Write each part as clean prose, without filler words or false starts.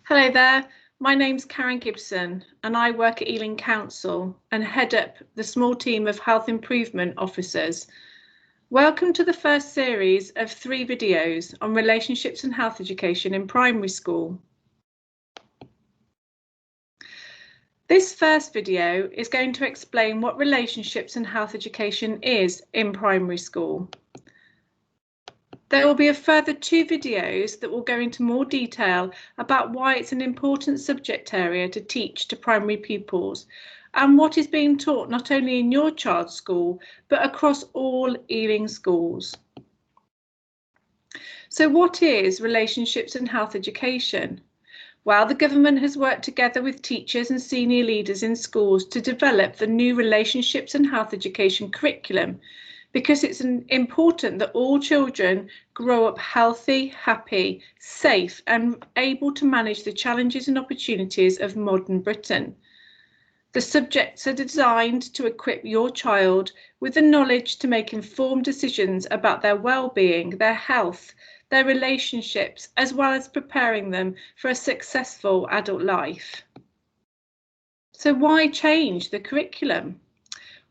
Hello there, my name's Karen Gibson and I work at Ealing Council and head up the small team of health improvement officers. Welcome to the first series of 3 videos on relationships and health education in primary school. This first video is going to explain what relationships and health education is in primary school. There will be a further 2 videos that will go into more detail about why it's an important subject area to teach to primary pupils and what is being taught not only in your child's school but across all Ealing schools. So what is relationships and health education? Well, the government has worked together with teachers and senior leaders in schools to develop the new relationships and health education curriculum, because it's important that all children grow up healthy, happy, safe and able to manage the challenges and opportunities of modern Britain. The subjects are designed to equip your child with the knowledge to make informed decisions about their well-being, their health, their relationships, as well as preparing them for a successful adult life. So why change the curriculum?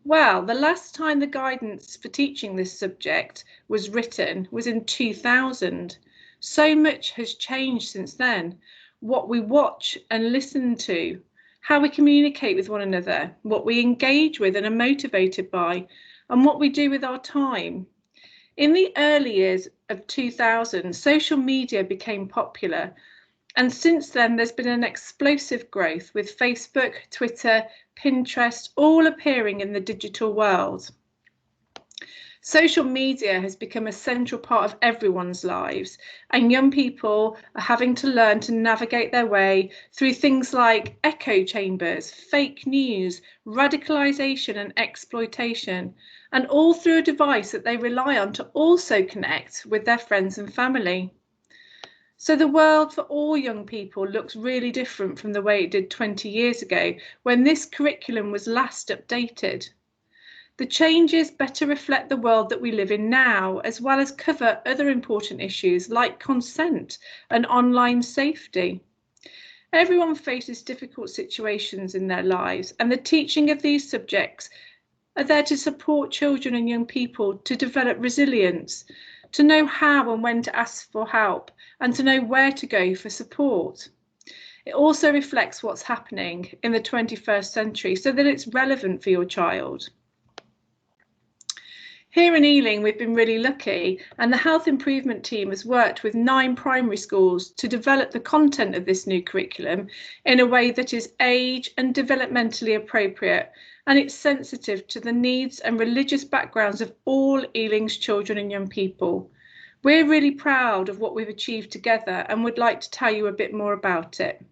Well, the last time the guidance for teaching this subject was written was in 2000. So much has changed since then. What we watch and listen to, how we communicate with one another, what we engage with and are motivated by, and what we do with our time. In the early years of 2000, social media became popular. And since then, there's been an explosive growth with Facebook, Twitter, Pinterest, all appearing in the digital world. Social media has become a central part of everyone's lives, and young people are having to learn to navigate their way through things like echo chambers, fake news, radicalisation and exploitation, and all through a device that they rely on to also connect with their friends and family. So the world for all young people looks really different from the way it did 20 years ago when this curriculum was last updated. The changes better reflect the world that we live in now, as well as cover other important issues like consent and online safety. Everyone faces difficult situations in their lives, and the teaching of these subjects are there to support children and young people to develop resilience, to know how and when to ask for help, and to know where to go for support. It also reflects what's happening in the 21st century so that it's relevant for your child. Here in Ealing, we've been really lucky, and the health improvement team has worked with 9 primary schools to develop the content of this new curriculum in a way that is age and developmentally appropriate, and it's sensitive to the needs and religious backgrounds of all Ealing's children and young people. We're really proud of what we've achieved together and would like to tell you a bit more about it.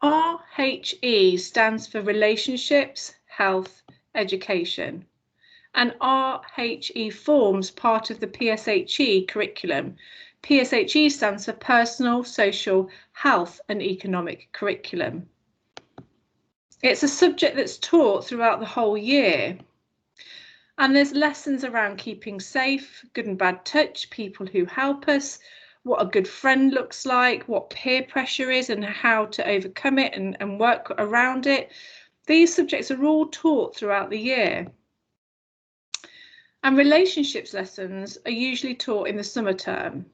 RHE stands for Relationships, Health, Education, and RHE forms part of the PSHE curriculum. PSHE stands for Personal, Social, Health and Economic Curriculum. It's a subject that's taught throughout the whole year. And there's lessons around keeping safe, good and bad touch, people who help us, what a good friend looks like, what peer pressure is and how to overcome it and work around it. These subjects are all taught throughout the year. And relationships lessons are usually taught in the summer term.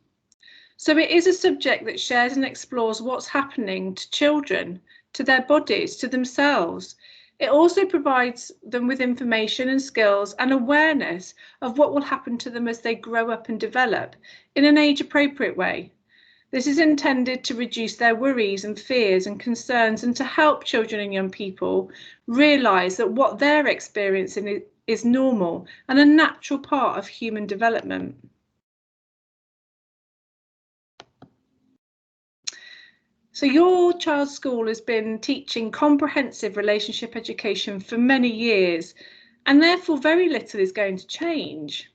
So it is a subject that shares and explores what's happening to children, to their bodies, to themselves. It also provides them with information and skills and awareness of what will happen to them as they grow up and develop in an age-appropriate way. This is intended to reduce their worries and fears and concerns and to help children and young people realise that what they're experiencing is normal and a natural part of human development. So your child's school has been teaching comprehensive relationship education for many years, and therefore very little is going to change.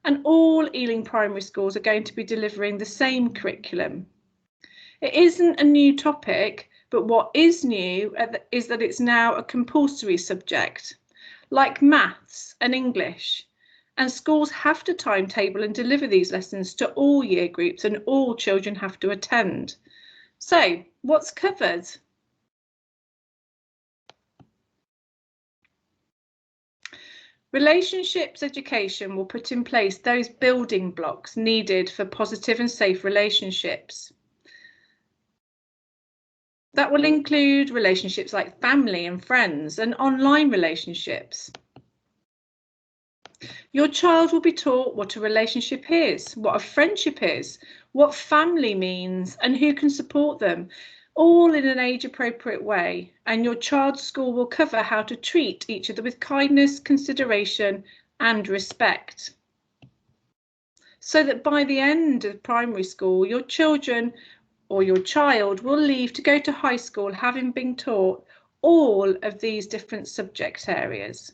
And all Ealing primary schools are going to be delivering the same curriculum. It isn't a new topic, but what is new is that it's now a compulsory subject, like maths and English. and schools have to timetable and deliver these lessons to all year groups, and all children have to attend. So, what's covered? Relationships education will put in place those building blocks needed for positive and safe relationships. That will include relationships like family and friends and online relationships. Your child will be taught what a relationship is, what a friendship is, what family means, and who can support them, all in an age-appropriate way. And your child's school will cover how to treat each other with kindness, consideration, and respect. So that by the end of primary school, your children or your child will leave to go to high school having been taught all of these different subject areas.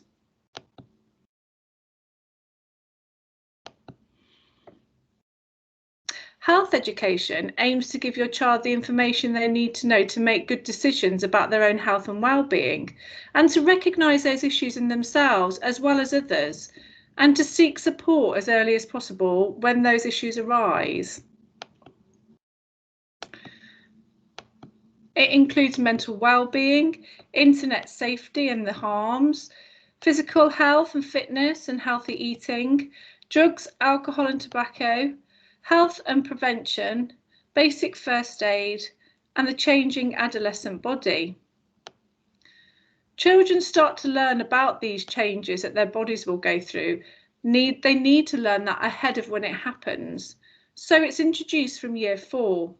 Health education aims to give your child the information they need to know to make good decisions about their own health and well-being, and to recognise those issues in themselves as well as others, and to seek support as early as possible when those issues arise. It includes mental well-being, internet safety and the harms, physical health and fitness and healthy eating, drugs, alcohol and tobacco, health and prevention, basic first aid, and the changing adolescent body. Children start to learn about these changes that their bodies will go through. They need to learn that ahead of when it happens. So it's introduced from year 4.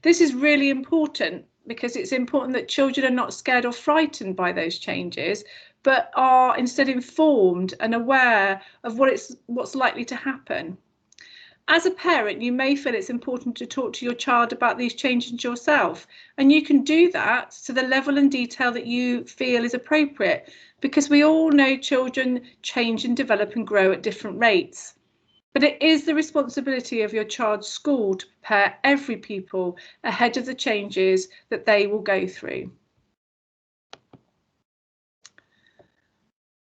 This is really important because it's important that children are not scared or frightened by those changes, but are instead informed and aware of what's likely to happen. As a parent, you may feel it's important to talk to your child about these changes yourself, and you can do that to the level and detail that you feel is appropriate, because we all know children change and develop and grow at different rates. But it is the responsibility of your child's school to prepare every pupil ahead of the changes that they will go through.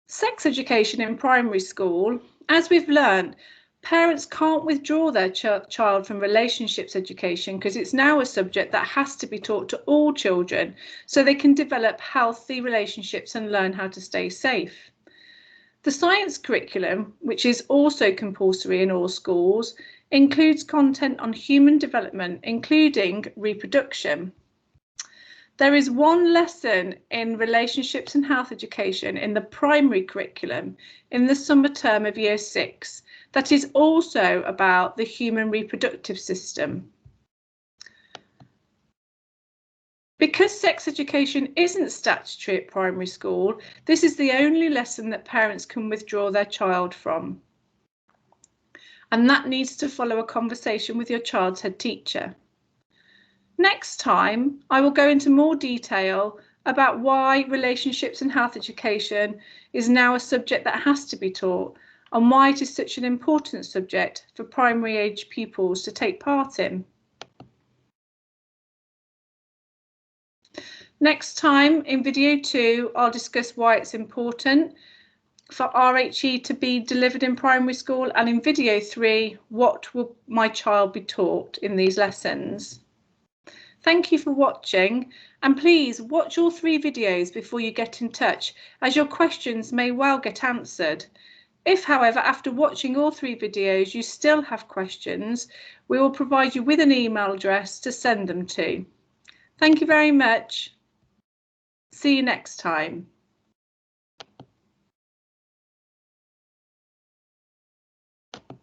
Sex education in primary school, as we've learned, parents can't withdraw their child from relationships education because it's now a subject that has to be taught to all children so they can develop healthy relationships and learn how to stay safe. The science curriculum, which is also compulsory in all schools, includes content on human development, including reproduction. There is one lesson in relationships and health education in the primary curriculum in the summer term of year 6 that is also about the human reproductive system. Because sex education isn't statutory at primary school, this is the only lesson that parents can withdraw their child from. And that needs to follow a conversation with your child's head teacher. Next time, I will go into more detail about why relationships and health education is now a subject that has to be taught, and why it is such an important subject for primary age pupils to take part in. Next time, in video 2, I'll discuss why it's important for RHE to be delivered in primary school, and in video 3, what will my child be taught in these lessons. Thank you for watching, and please watch all 3 videos before you get in touch, as your questions may well get answered. If, however, after watching all 3 videos you still have questions, we will provide you with an email address to send them to. Thank you very much. See you next time.